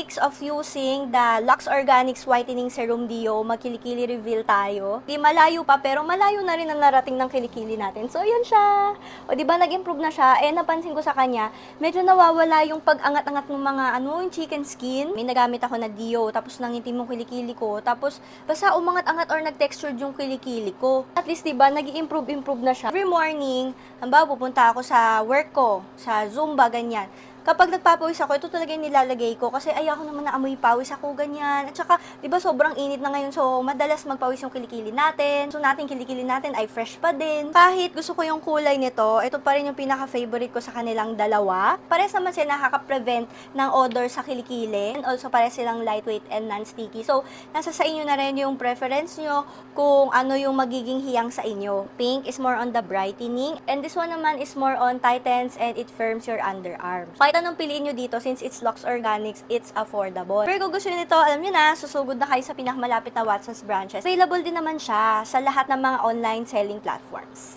weeks of using the Lux Organics Whitening Serum Dio, magkilikili reveal tayo. Di malayo pa, pero malayo na rin ang narating ng kilikili natin. So, yun siya. O, di ba, nag-improve na siya. Eh, napansin ko sa kanya, medyo nawawala yung pag-angat-angat ng mga, yung chicken skin. May nagamit ako na Dio, tapos nangitim yung kilikili ko. Tapos, basta umangat-angat or nag-textured yung kilikili ko. At least, di ba, nag-improve na siya. Every morning, halimbawa, pupunta ako sa work ko, sa Zumba, ganyan. Kapag nagpapawis ako, ito talaga yung nilalagay ko kasi ayoko naman na amoy pawis ako, ganyan. At saka, di ba sobrang init na ngayon, so madalas magpawis yung kilikili natin. So natin kilikili natin ay fresh pa din. Kahit gusto ko yung kulay nito, ito pa rin yung pinaka-favorite ko sa kanilang dalawa. Pares naman sila nakaka-prevent ng odor sa kilikili. And also pares silang lightweight and non-sticky. So, nasa sa inyo na rin yung preference nyo kung ano yung magiging hiyang sa inyo. Pink is more on the brightening. And this one naman is more on tightens and it firms your underarms. Kahit anong piliin nyo dito, since it's Lux Organics, it's affordable. Pero kung gusto nyo nito, alam nyo na, susugod na kayo sa pinakamalapit na Watson's branches. Available din naman siya sa lahat ng mga online selling platforms.